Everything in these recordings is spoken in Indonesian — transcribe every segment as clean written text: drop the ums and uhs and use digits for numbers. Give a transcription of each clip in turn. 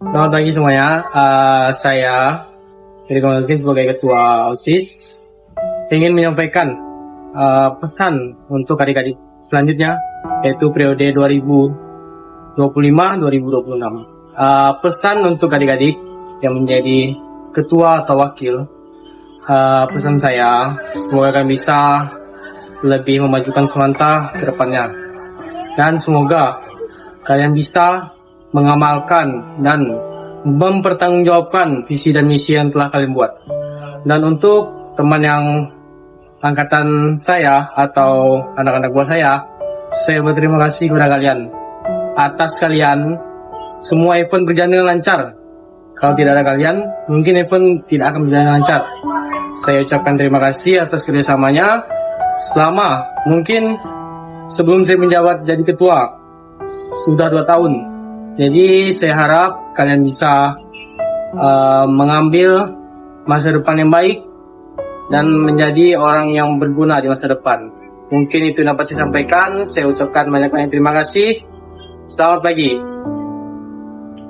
Selamat pagi semuanya. Saya Ridwan Alvin sebagai Ketua OSIS ingin menyampaikan pesan untuk adik-adik selanjutnya, yaitu periode 2025-2026. Pesan untuk adik-adik yang menjadi ketua atau wakil, pesan saya semoga kalian bisa lebih memajukan Semanta ke depannya, dan semoga kalian bisa mengamalkan dan mempertanggungjawabkan visi dan misi yang telah kalian buat. Dan untuk teman yang angkatan saya atau anak-anak buah saya berterima kasih kepada kalian. Atas kalian, semua event berjalan dengan lancar. Kalau tidak ada kalian, mungkin event tidak akan berjalan dengan lancar. Saya ucapkan terima kasih atas kerjasamanya selama mungkin sebelum saya menjabat jadi ketua sudah 2 tahun. Jadi saya harap kalian bisa mengambil masa depan yang baik dan menjadi orang yang berguna di masa depan. Mungkin itu yang dapat saya sampaikan. Saya ucapkan banyak-banyak terima kasih. Selamat pagi.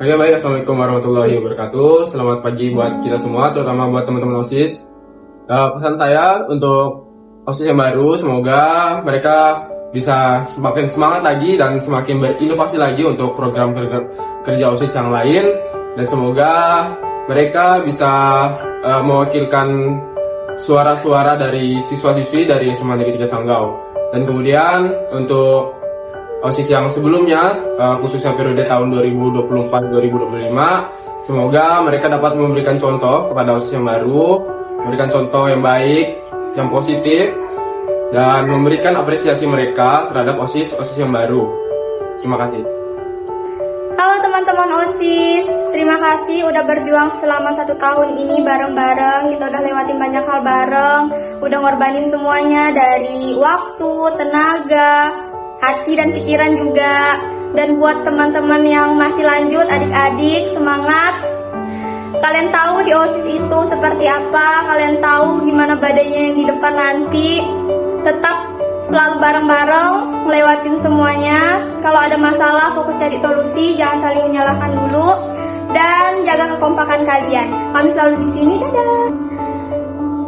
Oke, baik. Assalamualaikum warahmatullahi wabarakatuh. Selamat pagi buat kita semua, terutama buat teman-teman OSIS. Pesan saya untuk OSIS yang baru, semoga mereka bisa semakin semangat lagi dan semakin berinovasi lagi untuk program kerja OSIS yang lain, dan semoga mereka bisa mewakilkan suara-suara dari siswa-siswi dari SMA Negeri 3 Sanggau. Dan kemudian untuk OSIS yang sebelumnya, khususnya periode tahun 2024-2025, semoga mereka dapat memberikan contoh kepada OSIS yang baru, memberikan contoh yang baik, yang positif, dan memberikan apresiasi mereka terhadap OSIS yang baru. Terima kasih. Halo teman-teman OSIS, terima kasih udah berjuang selama 1 tahun ini bareng-bareng. Kita udah lewatin banyak hal bareng, udah ngorbanin semuanya dari waktu, tenaga, hati dan pikiran juga. Dan buat teman-teman yang masih lanjut, adik-adik, semangat. Kalian tahu di OSIS itu seperti apa, kalian tahu gimana badannya yang di depan nanti. Tetap selalu bareng-bareng melewatin semuanya. Kalau ada masalah, fokus cari solusi, jangan saling menyalahkan dulu, dan jaga kekompakan kalian. Kami selalu di sini. Dadah.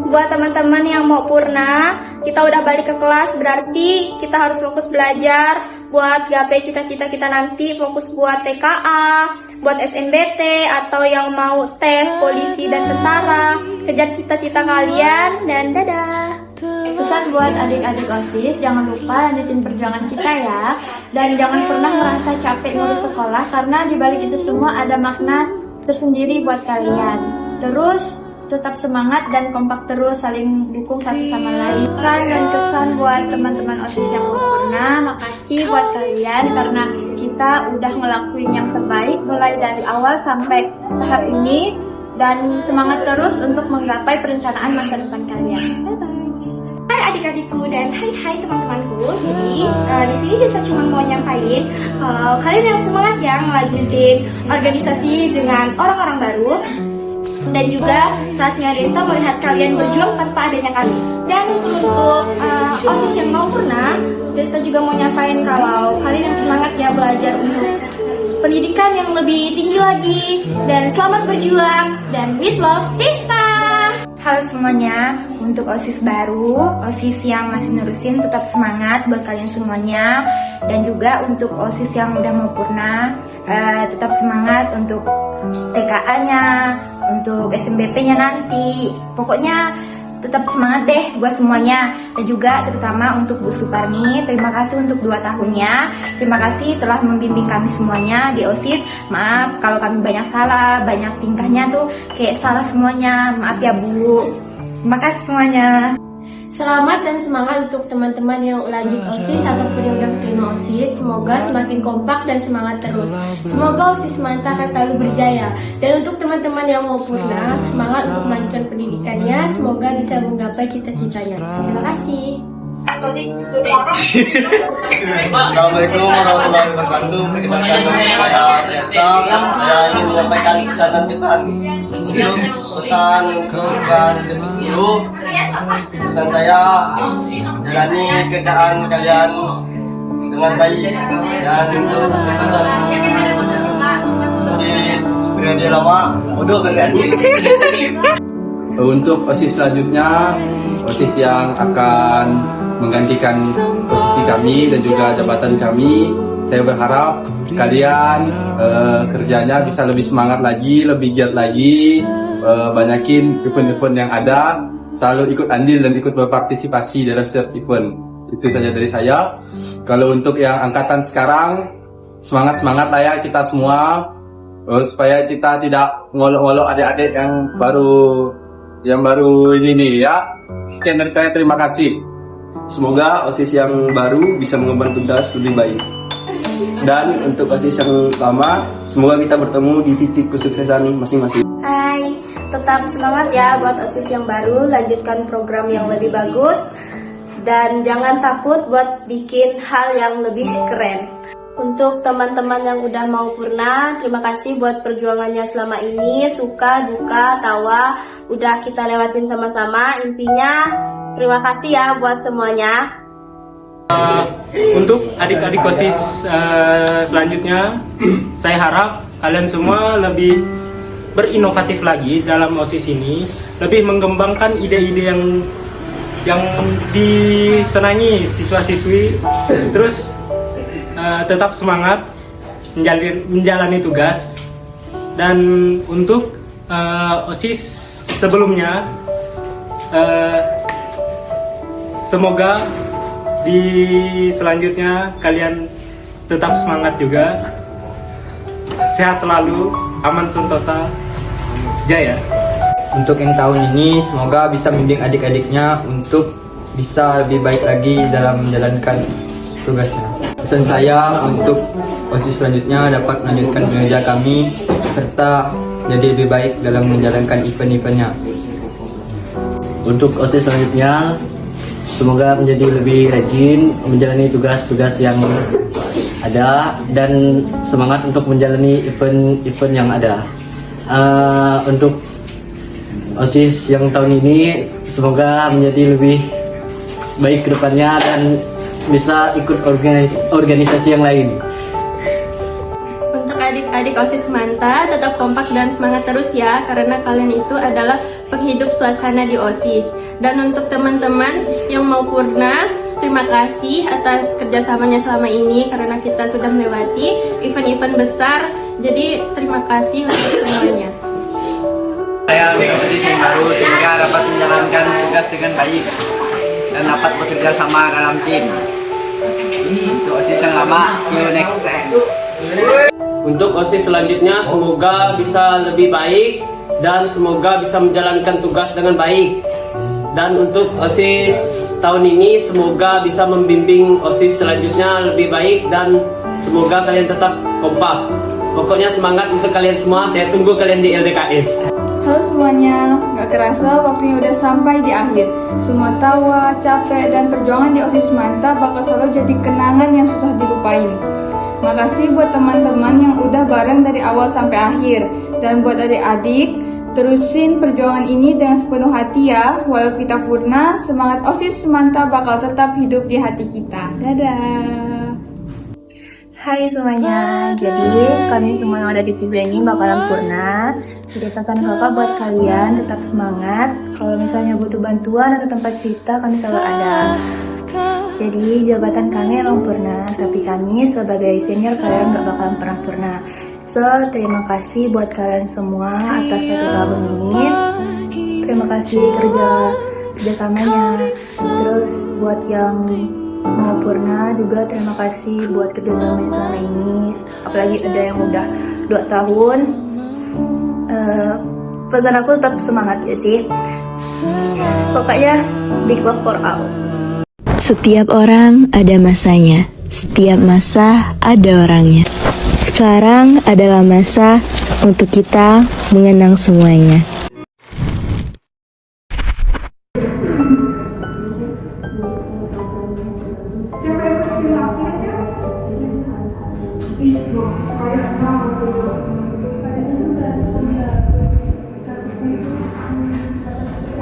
Buat teman-teman yang mau purna, kita udah balik ke kelas, berarti kita harus fokus belajar buat gapai cita-cita kita nanti, fokus buat TKA, buat SNBT, atau yang mau tes polisi dan tentara. Kejar cita-cita kalian, dan dadah. Pesan buat adik-adik OSIS, jangan lupa lanjutin perjuangan kita ya. Dan jangan pernah merasa capek ngurus sekolah, karena di balik itu semua ada makna tersendiri buat kalian. Terus tetap semangat dan kompak terus, saling dukung satu sama lain. Pesan dan kesan buat teman-teman OSIS yang sempurna, makasih buat kalian karena kita udah ngelakuin yang terbaik mulai dari awal sampai tahap ini, dan semangat terus untuk menggapai perencanaan masa depan kalian. Bye-bye. Hai adik-adikku dan hai teman-temanku. Jadi di sini Desa cuma mau nyampain kalau kalian yang semangat yang lanjutin organisasi dengan orang-orang baru, dan juga saatnya Desa melihat kalian berjuang tanpa adanya kami. Dan untuk OSIS yang mau purna, Desa juga mau nyampain kalau kalian yang semangat ya belajar untuk pendidikan yang lebih tinggi lagi, dan selamat berjuang, dan with love, Desa. Halo semuanya, untuk OSIS baru, OSIS yang masih nerusin tetap semangat buat kalian semuanya. Dan juga untuk OSIS yang udah mau purna, tetap semangat untuk TKA-nya, untuk SNBP-nya nanti. Pokoknya tetap semangat deh buat semuanya. Dan juga terutama untuk Bu Suparni, terima kasih untuk 2 tahunnya. Terima kasih telah membimbing kami semuanya di OSIS. Maaf kalau kami banyak salah, banyak tingkahnya tuh kayak salah semuanya. Maaf ya Bu. Terima kasih semuanya. Selamat dan semangat untuk teman-teman yang lanjut OSIS ataupun yang udah terima OSIS. Semoga semakin kompak dan semangat terus. Semoga OSIS Semanta akan selalu berjaya. Dan untuk teman-teman yang mau purna, semangat untuk melanjutkan pendidikannya. Semoga bisa menggapai cita-citanya. Terima kasih. Assalamualaikum warahmatullahi wabarakatuh. Perkenalkan nama saya Reza. Saya ingin menyampaikan pesan dan pesan untuk kelas 10. Pesan saya, jalani kerjaan kalian dengan baik, dan untuk pesan OSIS dia lama, bodoh kalian. Untuk OSIS selanjutnya, OSIS yang akan menggantikan posisi kami dan juga jabatan kami, saya berharap kalian kerjanya bisa lebih semangat lagi, lebih giat lagi, banyakin event-event yang ada, selalu ikut andil dan ikut berpartisipasi dalam setiap event. Itu saja dari saya. Kalau untuk yang angkatan sekarang, semangat lah ya kita semua, supaya kita tidak ngolok-ngolok adik-adik yang baru ini ya. Sekian dari saya, terima kasih. Semoga OSIS yang baru bisa mengemban tugas lebih baik. Dan untuk OSIS yang lama, semoga kita bertemu di titik kesuksesan masing-masing. Hai, tetap semangat ya buat OSIS yang baru, lanjutkan program yang lebih bagus, dan jangan takut buat bikin hal yang lebih keren. Untuk teman-teman yang udah mau purna, terima kasih buat perjuangannya selama ini, suka, duka, tawa, udah kita lewatin sama-sama. Intinya, terima kasih ya buat semuanya. Untuk adik-adik OSIS selanjutnya, saya harap kalian semua lebih berinovatif lagi dalam OSIS ini, lebih mengembangkan ide-ide yang disenangi siswa-siswi, terus tetap semangat menjalani tugas. Dan untuk OSIS sebelumnya, semoga di selanjutnya kalian tetap semangat juga, sehat selalu, aman sentosa, jaya. Untuk yang tahun ini, semoga bisa membimbing adik-adiknya untuk bisa lebih baik lagi dalam menjalankan tugasnya. Pesan saya untuk OSIS selanjutnya dapat melanjutkan kinerja kami serta jadi lebih baik dalam menjalankan event-eventnya. Untuk OSIS selanjutnya, semoga menjadi lebih rajin menjalani tugas-tugas yang ada dan semangat untuk menjalani event-event yang ada. Untuk OSIS yang tahun ini, semoga menjadi lebih baik ke depannya dan bisa ikut organisasi yang lain. Untuk adik-adik OSIS Manta, tetap kompak dan semangat terus ya, karena kalian itu adalah penghidup suasana di OSIS. Dan untuk teman-teman yang mau purna, terima kasih atas kerjasamanya selama ini, karena kita sudah melewati event-event besar. Jadi terima kasih untuk semuanya. Saya untuk OSIS yang baru, sehingga dapat menjalankan tugas dengan baik dan dapat bekerja sama dalam tim. Untuk OSIS yang lama, see you next time. Untuk OSIS selanjutnya, semoga bisa lebih baik dan semoga bisa menjalankan tugas dengan baik. Dan untuk OSIS tahun ini, semoga bisa membimbing OSIS selanjutnya lebih baik dan semoga kalian tetap kompak. Pokoknya semangat untuk kalian semua, saya tunggu kalian di LDKS. Halo semuanya, gak kerasa waktunya udah sampai di akhir. Semua tawa, capek, dan perjuangan di OSIS Manta bakal selalu jadi kenangan yang susah dilupain. Makasih buat teman-teman yang udah bareng dari awal sampai akhir. Dan buat adik-adik, terusin perjuangan ini dengan sepenuh hati ya. Walau kita purna, semangat OSIS Manta bakal tetap hidup di hati kita. Dadah! Hai semuanya, jadi kami semua yang ada di video ini bakalan purna. Jadi pesan kakak buat kalian, tetap semangat. Kalau misalnya butuh bantuan atau tempat cerita, kami selalu ada. Jadi jabatan kami emang purna, tapi kami sebagai senior kalian gak bakalan pernah purna. So, terima kasih buat kalian semua atas 1 tahun ini. Terima kasih kerjasamanya. Terus buat yang mau purna juga terima kasih buat kerjasama selama ini, apalagi ada yang udah 2 tahun. Pesan aku tetap semangat ya sih, pokoknya big love for all. Setiap orang ada masanya, setiap masa ada orangnya. Sekarang adalah masa untuk kita mengenang semuanya.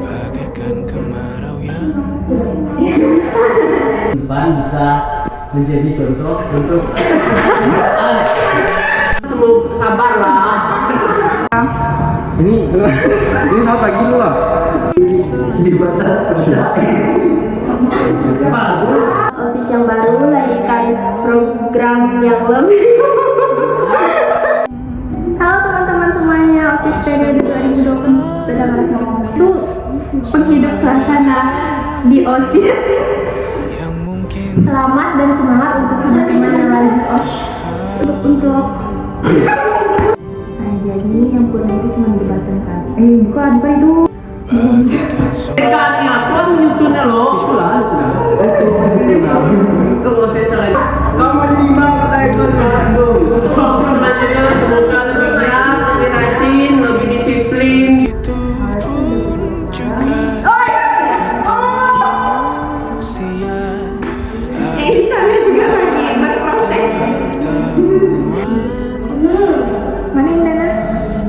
Bagaikan kemarau yang Depan bisa menjadi contoh untuk sabarlah. Ini apa gitu lah? OSIS yang baru melahirkan program yang lebih. Halo teman-teman semuanya, OSIS periode 2020 sudah harus ngomong itu penghidup suasana di OSIS. Selamat dan semangat untuk teman-teman yang lagi untuk jadi yang kurang itu cuma jembatan kan? Bukan apa itu? Kaki aku menyusunnya loh. Kalau saya salah, kamu seimbang kata itu satu. Semuanya semoga lebih giat, lebih rajin, lebih disiplin. Mana yang Dana?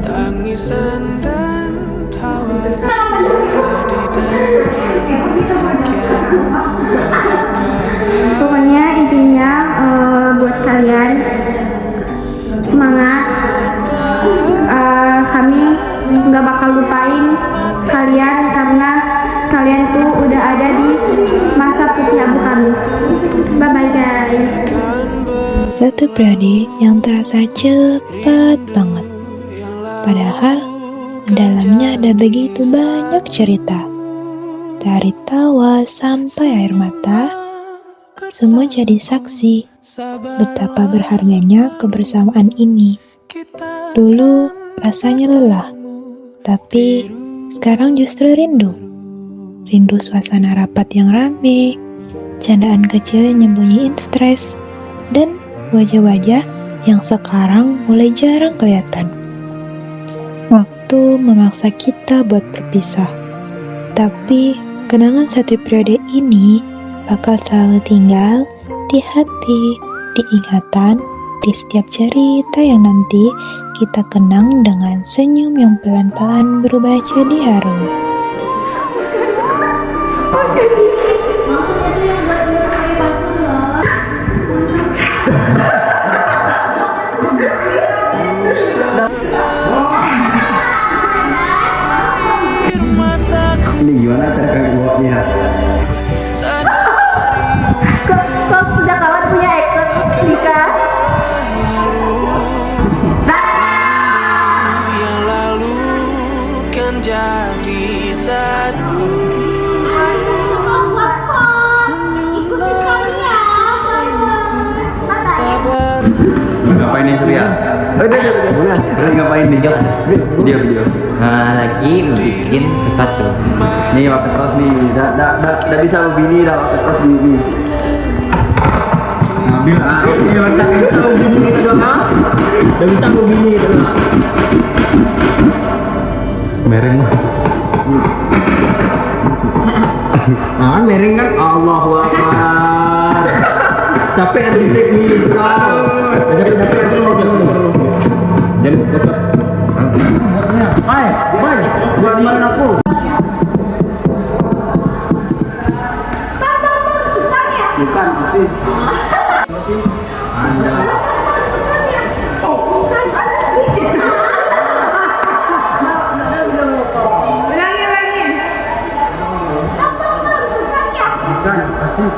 Tangisan dan tawa, sedih dan Pokoknya intinya buat kalian semangat. Kami nggak bakal lupain kalian karena kalian tuh udah ada di masa putih abu kami. Bye bye guys. Satu periode yang terasa cepat banget. Padahal dalamnya ada begitu banyak cerita. Dari tawa sampai air mata, semua jadi saksi betapa berharganya kebersamaan ini. Dulu rasanya lelah, tapi sekarang justru rindu. Rindu suasana rapat yang rame, candaan kecil yang nyembunyiin stres, dan wajah-wajah yang sekarang mulai jarang kelihatan. Waktu memaksa kita buat berpisah, tapi kenangan satu periode ini bakal selalu tinggal di hati, di ingatan, di setiap cerita yang nanti kita kenang dengan senyum yang pelan-pelan berubah jadi haru. Ini gimana cara buatnya? Kok sudah kawan punya ekor nikah? yang lalu kan jadi satu. Sabar. Ngapain nih Surya? Lagi ngapain nih? Video. Lagi bikin sesuatu. Nih pakai terus nih. Dah bisa begini dah pakai terus begini. Ambil ini mantap bisa begini itu mah. Dah bisa begini itu mah. Mereng mah. Mereng kan Allahu Akbar. Capek arsitek nih itu. Capek semua. Jadi tetap. Hai, buat mana aku? Bukan, persis. Anda. Bukan, persis.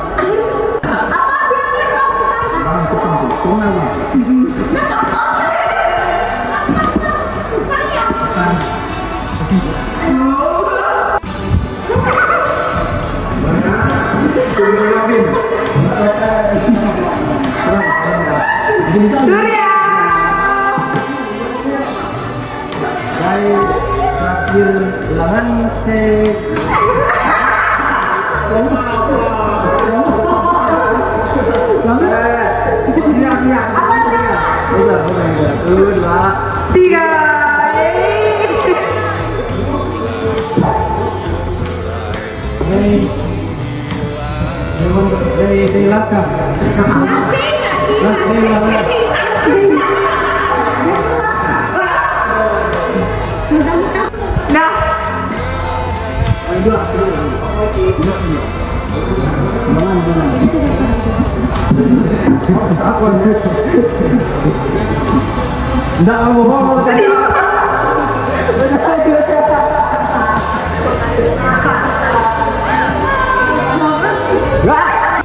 Surya. Dari terakhir ulangan cek. Tiga. Nggak mau tadi.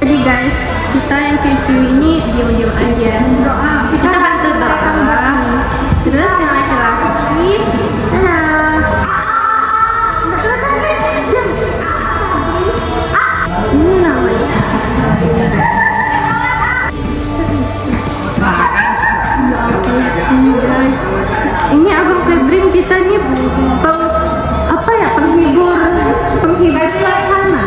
Jadi guys, kita yang cewek ini diam-diam aja. Doa. Kita bantu doa. Terus yang laki-laki, ini namanya. Ini abang Febrin kita nih penghibur suasana.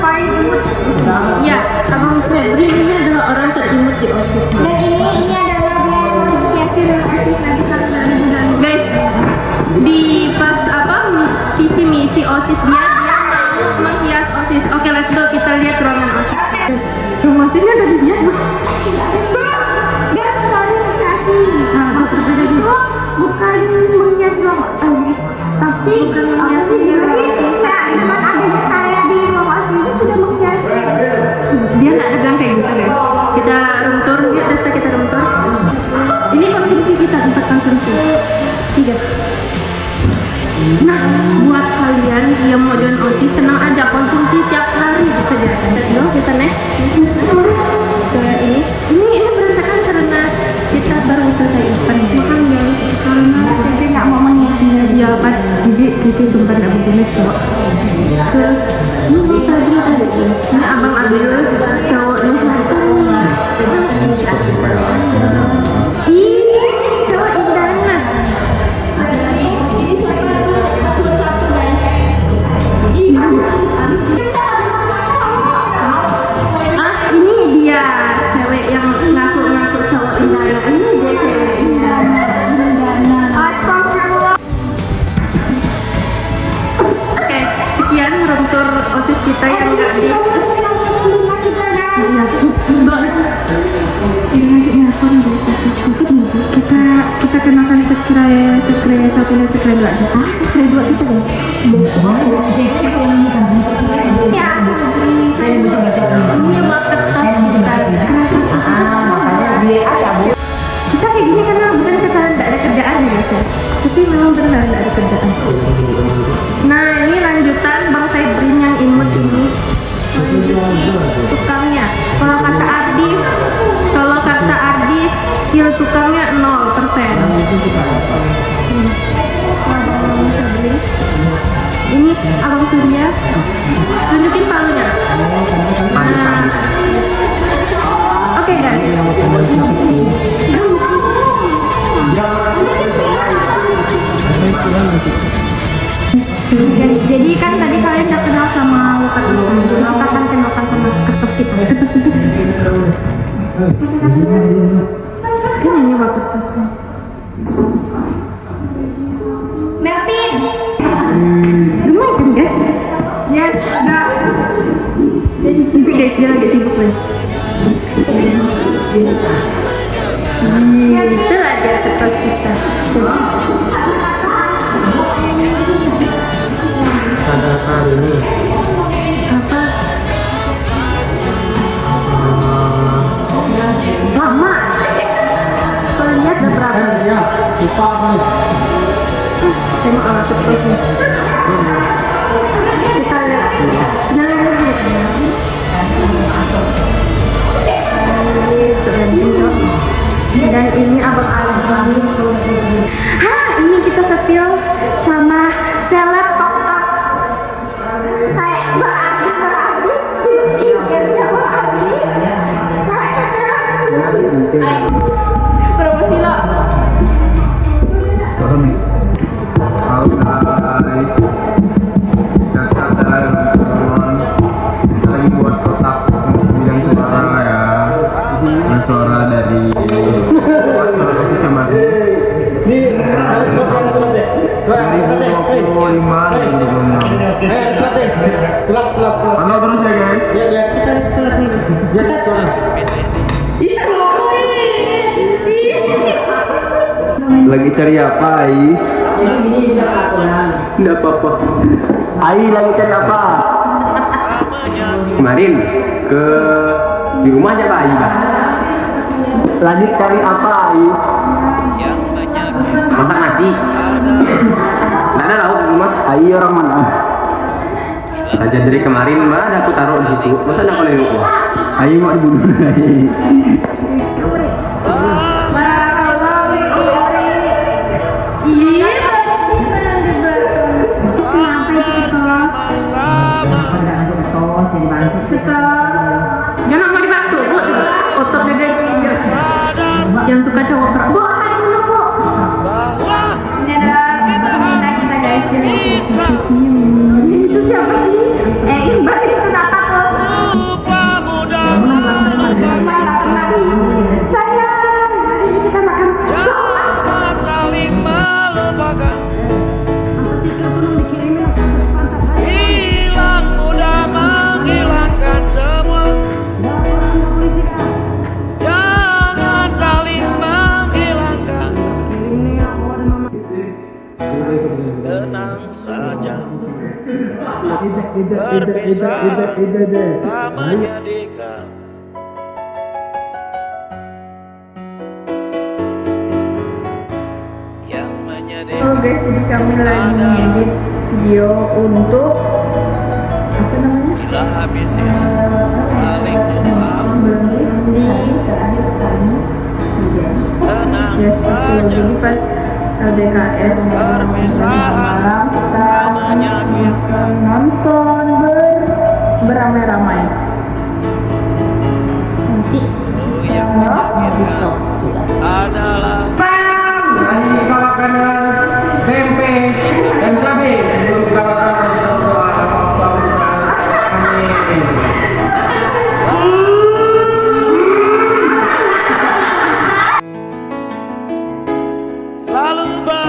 Ya, abang Febrin ini adalah orang terimut di OSIS. Dan ini adalah dia yang menghiasi dengan OSIS nanti karena Guys, di pas visi misi OSIS dia menghias OSIS. Oke, let's go, kita lihat ruangan OSIS. Rumah sini ada dia. dia selalu menghiasi. Bukan menghias ruang OSIS, tapi menghiasi teman adanya saya di ruang OSIS itu sudah menghiasi. Dia nggak ada bilang kayak gitu guys. Kita room tour, yuk Desta, kita room tour. Ini konsumsi kita, tempat konsumsi 3. Nah, buat kalian yang mau join OSIS, tenang aja, konsumsi tiap hari bisa jadi. Yuk kita next ke ini. Ini berantakan karena kita baru selesai event. Makanya karena saya nggak mau mengisi ya pas jadi sumpah nggak begini cowok. Ini abang Adil cowoknya satu. Ih, cowok indah. Ini dia cewek yang ngaku-ngaku cowok indah. Ini dia cewek indah. Oke, sekian room tour OSIS kita yang nggak di kita kenakan subscribe 1 dan subscribe 2 aja. Subscribe 2 itu guys. Ini waktu kita kayak gini karena bukan kita tidak ada kerjaan ya guys ya, tapi memang benar tidak ada kerjaan. Nah ini lanjutan Bang Febrin yang imut ini, tukangnya. Kalau kata Ardi skill tukangnya 0%. Ini abang Surya, tunjukin palunya. Nah, oke guys. Jadi kan tadi kalian udah kenal sama Lukas, kan kenalkan sama kertas kita. Ini waktu kertasnya. Melvin. Lumayan kan guys? Ya, enggak. Jadi guys, dia lagi sibuk nih. Itu aja kertas kita. Ada ini. Apa? Lama. Kalau lihat ada berapa? Ya, lupa kan. Tengok alat kertasnya. Kita lihat. Jangan lihat. Dan ini abang Alvan. Ini kita setil sama seleb top-up. Kayak berhabis. Promosi lo. Halo guys, sehat-sehat semua. Kita lagi buat kotak yang suara ya, yang suara dari Osis sama 2025 Pantau terus ya guys. Lagi cari apa, Ai? Tidak apa-apa. Ai lagi cari apa? Kemarin di rumah aja Pak Ai. Lagi cari apa, Ai? Masak nasi. Nggak ada lauk di rumah. Ai orang mana? Aja dari kemarin Mbak, ada aku taruh di situ. Masa nggak boleh lupa? Ayo mau dibunuh lagi. Jangan mau dibantu, Bu. Otot dede yang suka cowok perak. Bu, tarik dulu, Bu. Ini adalah kita guys. Itu siapa sih? Iqbal itu kenapa tuh? Sayang, mari kita makan. Jangan saling melupakan. Hilang mudah menghilangkan semua. Jangan saling menghilangkan. Tenang saja. Berpisah tak menyedihkan. Yang menyedihkan. Halo guys, jadi kami lagi ngedit video untuk apa namanya? Bila habis ini saling lupa. Di terakhir kami Tenang ya saja. jadi pas LDKS Perpisahan malam kita tak menyakitkan. nonton beramai-ramai. Nanti Yang menyakitkan adalah Ini makanan tempe dan cabai sebelum kalahkan selalu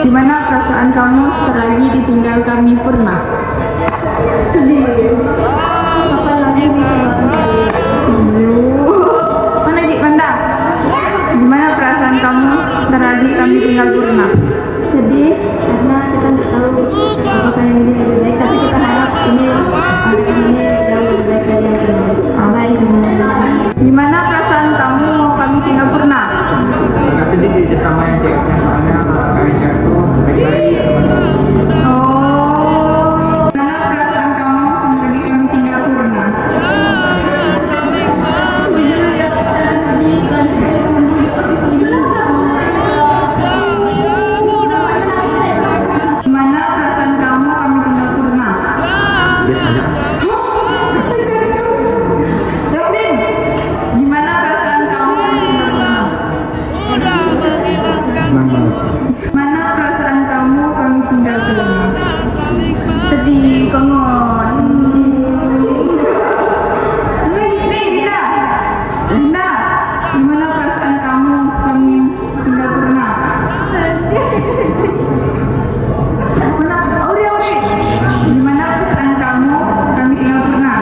gimana perasaan kamu selagi ditinggal kami pernah? Sedih. Kapan lagi bisa Mana Dik Manda? Gimana perasaan kamu selagi kami tinggal pernah? Sedih karena kita nggak tahu apakah yang ini lebih baik, tapi kita harap ini jauh lebih baik dari yang sebelumnya. Gimana perasaan kamu mau kami tinggal pernah? Sedih di sama yang ceweknya soalnya kayaknya tuh baik-baik. Oh, gimana perasaan kamu selagi kami tinggal pernah? Gimana perasaan kamu kami tinggal pernah? Biasanya Robin, gimana perasaan kamu kami tinggal pernah? mudah menghilangkan. Mana perasaan kamu kami tinggal pernah? Jangan saling Sedih, kongon. Dinda, Dinda, gimana perasaan kamu kami tinggal pernah? Mana? Ori. Gimana perasaan kamu kami tinggal pernah?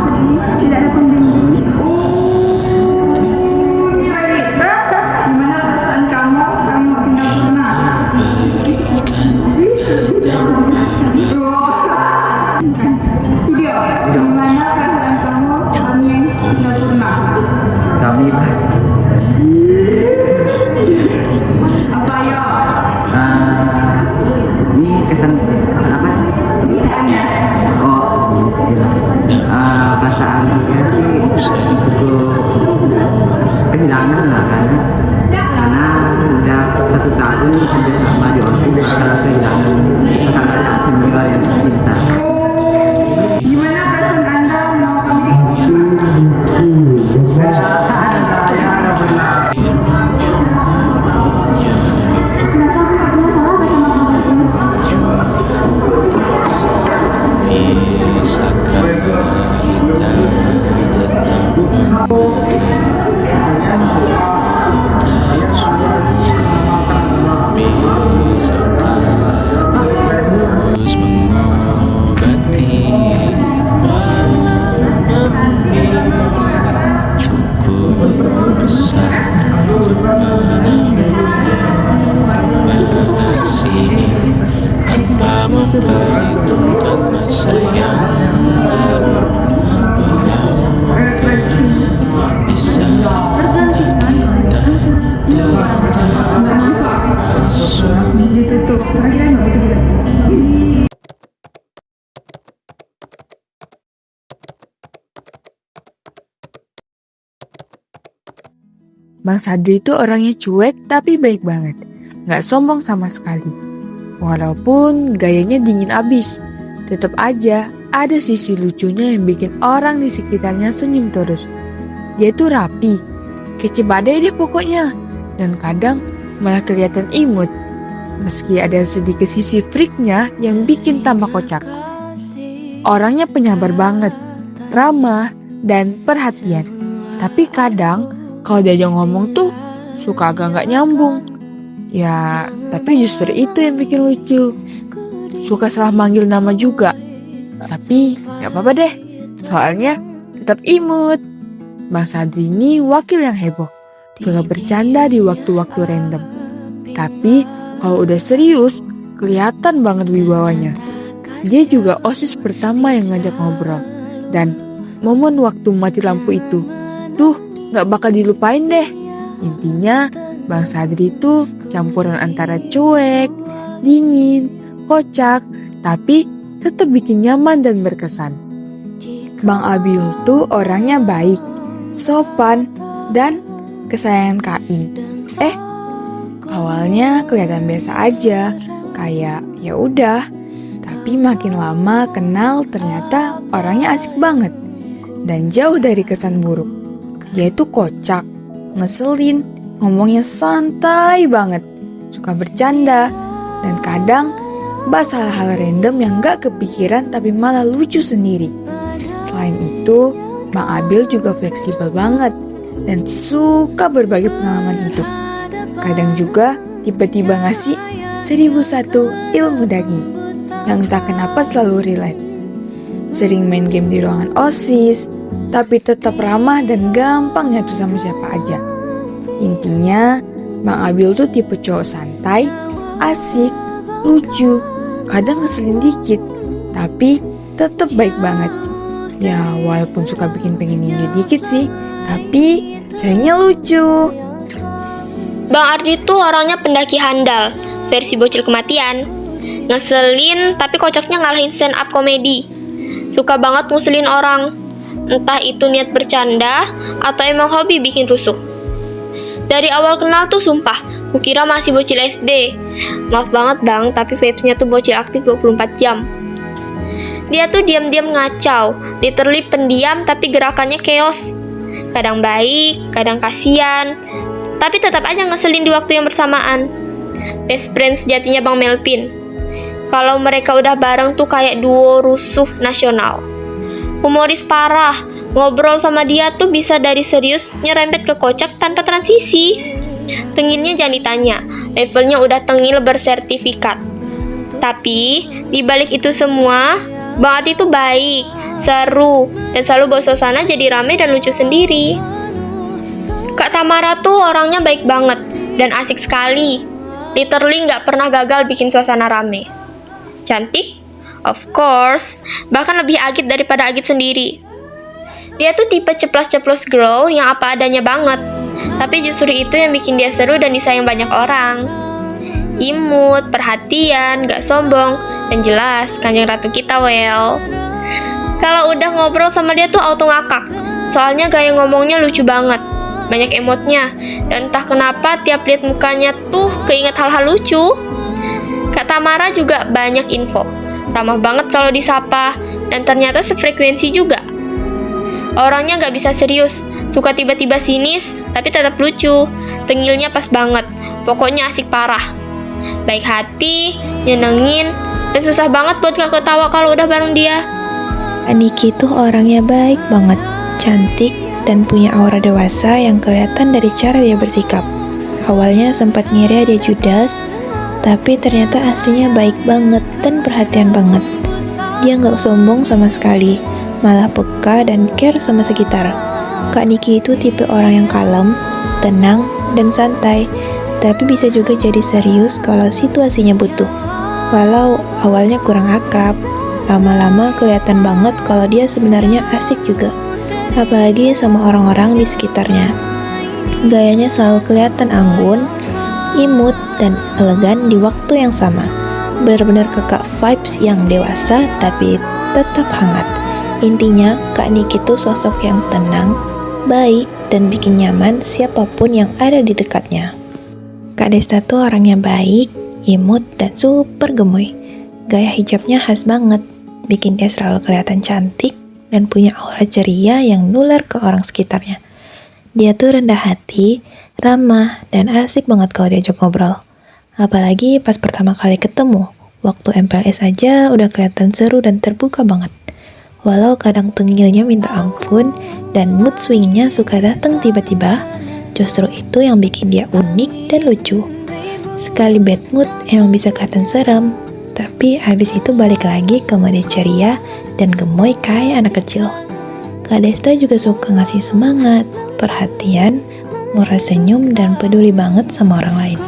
Sedih, tidak ada pembimbing. Gimana perasaan kamu kami tinggal pernah? Video, gimana perasaan kamu kami tinggal pernah? kami Apa ya? ini kesan apa? Oh, perasaan saya sih cukup kehilangan lah kan, karena udah 1 tahun hampir sama di OSIS karena kehilangan salah satu senior yang tercinta. Gimana perasaan Anda mau kami? Bisakah kita tetap Bang Sadri itu orangnya cuek tapi baik banget. Gak sombong sama sekali. Walaupun gayanya dingin abis, tetap aja ada sisi lucunya yang bikin orang di sekitarnya senyum terus. Dia tuh rapi, kece badai deh pokoknya. Dan kadang malah kelihatan imut. Meski ada sedikit sisi freaknya yang bikin tambah kocak. Orangnya penyabar banget, ramah, dan perhatian. Tapi kadang kalau diajak ngomong tuh suka agak gak nyambung. Ya, tapi justru itu yang bikin lucu. Suka salah manggil nama juga. Tapi gak apa-apa deh, soalnya tetap imut. Bang Sadri ini wakil yang heboh. Suka bercanda di waktu-waktu random. Tapi kalau udah serius, kelihatan banget wibawanya. Dia juga OSIS pertama yang ngajak ngobrol. Dan momen waktu mati lampu itu, tuh gak bakal dilupain deh. Intinya, Bang Sadri itu campuran antara cuek, dingin, kocak, tapi tetap bikin nyaman dan berkesan. Bang Abil tuh orangnya baik, sopan, dan kesayangan Kak In. Awalnya kelihatan biasa aja, kayak ya udah. Tapi makin lama kenal ternyata orangnya asik banget dan jauh dari kesan buruk. Dia itu kocak, ngeselin, ngomongnya santai banget, suka bercanda, dan kadang bahas hal-hal random yang gak kepikiran tapi malah lucu sendiri. Selain itu, Bang Abil juga fleksibel banget dan suka berbagi pengalaman hidup. Kadang juga tiba-tiba ngasih 1001 ilmu daging yang entah kenapa selalu relate. Sering main game di ruangan OSIS, tapi tetap ramah dan gampang nyatu sama siapa aja. Intinya, Bang Abil tuh tipe cowok santai, asik, lucu, kadang ngeselin dikit, tapi tetap baik banget. Ya, walaupun suka bikin pengen ninja dikit sih, tapi seringnya lucu. Bang Ardi tuh orangnya pendaki handal, versi bocil kematian. Ngeselin, tapi kocaknya ngalahin stand up komedi. Suka banget muselin orang. Entah itu niat bercanda, atau emang hobi bikin rusuh. Dari awal kenal tuh sumpah, kukira masih bocil SD. Maaf banget bang, tapi vibes-nya tuh bocil aktif 24 jam. Dia tuh diam-diam ngacau, literally pendiam tapi gerakannya chaos. Kadang baik, kadang kasihan, tapi tetap aja ngeselin di waktu yang bersamaan. Best friend sejatinya Bang Melvin. Kalau mereka udah bareng tuh kayak duo rusuh nasional. Humoris parah, ngobrol sama dia tuh bisa dari serius nyerempet ke kocak tanpa transisi. Tengilnya jangan ditanya, levelnya udah tengil bersertifikat. Tapi, dibalik itu semua, Bang Adi tuh baik, seru, dan selalu bawa suasana jadi rame dan lucu sendiri. Kak Tamara tuh orangnya baik banget, dan asik sekali. Literally gak pernah gagal bikin suasana rame. Cantik? Of course, bahkan lebih agit daripada agit sendiri. Dia tuh tipe ceplos-ceplos girl yang apa adanya banget. Tapi justru itu yang bikin dia seru dan disayang banyak orang. Imut, perhatian, gak sombong, dan jelas kanjeng ratu kita well. Kalau udah ngobrol sama dia tuh auto ngakak. Soalnya gaya ngomongnya lucu banget, banyak emotnya, dan entah kenapa tiap lihat mukanya tuh keinget hal-hal lucu. Kak Tamara juga banyak info, ramah banget kalau disapa, dan ternyata sefrekuensi juga. Orangnya gak bisa serius, suka tiba-tiba sinis, tapi tetap lucu. Tengilnya pas banget, pokoknya asik parah. Baik hati, nyenengin, dan susah banget buat gak ketawa kalau udah bareng dia. Niki tuh orangnya baik banget, cantik, dan punya aura dewasa yang kelihatan dari cara dia bersikap. Awalnya sempat ngira dia judes, tapi ternyata aslinya baik banget dan perhatian banget. Dia nggak sombong sama sekali, malah peka dan care sama sekitar. Kak Niki itu tipe orang yang kalem, tenang, dan santai, tapi bisa juga jadi serius kalau situasinya butuh. Walau awalnya kurang akrab, lama-lama kelihatan banget kalau dia sebenarnya asik juga, apalagi sama orang-orang di sekitarnya. Gayanya selalu kelihatan anggun, imut, dan elegan di waktu yang sama. Benar-benar kakak vibes yang dewasa tapi tetap hangat. Intinya, Kak Niki tuh sosok yang tenang, baik, dan bikin nyaman siapapun yang ada di dekatnya. Kak Desta tuh orangnya baik, imut, dan super gemoy. Gaya hijabnya khas banget, bikin dia selalu kelihatan cantik dan punya aura ceria yang nular ke orang sekitarnya. Dia tuh rendah hati, ramah, dan asik banget kalau diajak ngobrol. Apalagi pas pertama kali ketemu, waktu MPLS aja udah kelihatan seru dan terbuka banget. Walau kadang tengilnya minta ampun dan mood swingnya suka datang tiba-tiba, justru itu yang bikin dia unik dan lucu. Sekali bad mood emang bisa kelihatan serem, tapi habis itu balik lagi ke mode ceria dan gemoy kayak anak kecil. Kak Desta juga suka ngasih semangat, perhatian, nguras senyum, dan peduli banget sama orang lain.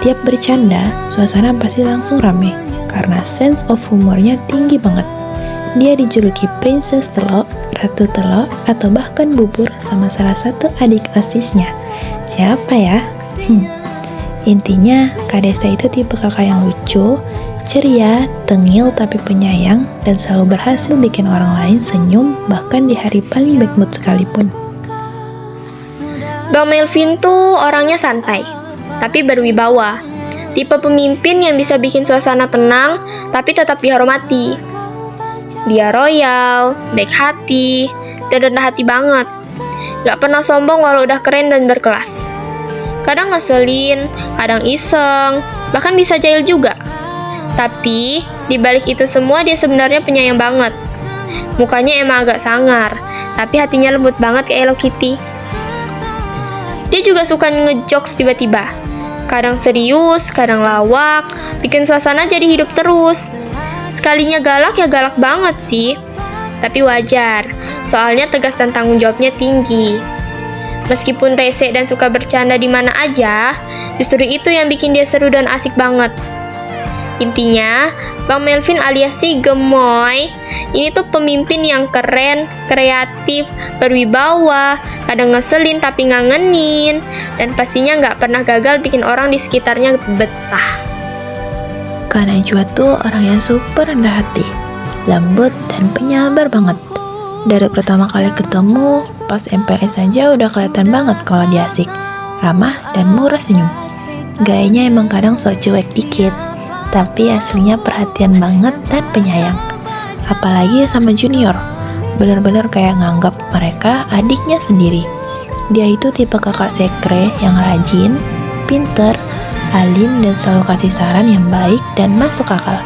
Tiap bercanda, suasana pasti langsung rame, karena sense of humornya tinggi banget. Dia dijuluki Princess Telok, Ratu Telok, atau bahkan bubur sama salah satu adik OSISnya. Siapa ya? Intinya, Kak Desta itu tipe kakak yang lucu, ceria, tengil tapi penyayang, dan selalu berhasil bikin orang lain senyum bahkan di hari paling bad mood sekalipun. Bang Melvin tuh orangnya santai, tapi berwibawa. Tipe pemimpin yang bisa bikin suasana tenang, tapi tetap dihormati. Dia royal, baik hati, dan rendah hati banget. Gak pernah sombong walau udah keren dan berkelas. Kadang ngeselin, kadang iseng, bahkan bisa jahil juga. Tapi, dibalik itu semua dia sebenarnya penyayang banget. Mukanya emang agak sangar, tapi hatinya lembut banget kayak Hello Kitty. Dia juga suka ngejokes tiba-tiba. Kadang serius, kadang lawak, bikin suasana jadi hidup terus. Sekalinya galak ya galak banget sih. Tapi wajar, soalnya tegas dan tanggung jawabnya tinggi. Meskipun rese dan suka bercanda di mana aja, justru itu yang bikin dia seru dan asik banget. Intinya, Bang Melvin alias si gemoy, ini tuh pemimpin yang keren, kreatif, berwibawa, kadang ngeselin tapi ngangenin, dan pastinya nggak pernah gagal bikin orang di sekitarnya betah. Kak Najwa tuh orang yang super rendah hati, lembut, dan penyabar banget. Dari pertama kali ketemu, pas MPS aja udah kelihatan banget kalau dia asik, ramah, dan murah senyum. Gayanya emang kadang sok cuek dikit, tapi aslinya perhatian banget dan penyayang. Apalagi sama junior, bener-bener kayak nganggap mereka adiknya sendiri. Dia itu tipe kakak sekre yang rajin, pinter, alim, dan selalu kasih saran yang baik dan masuk akal.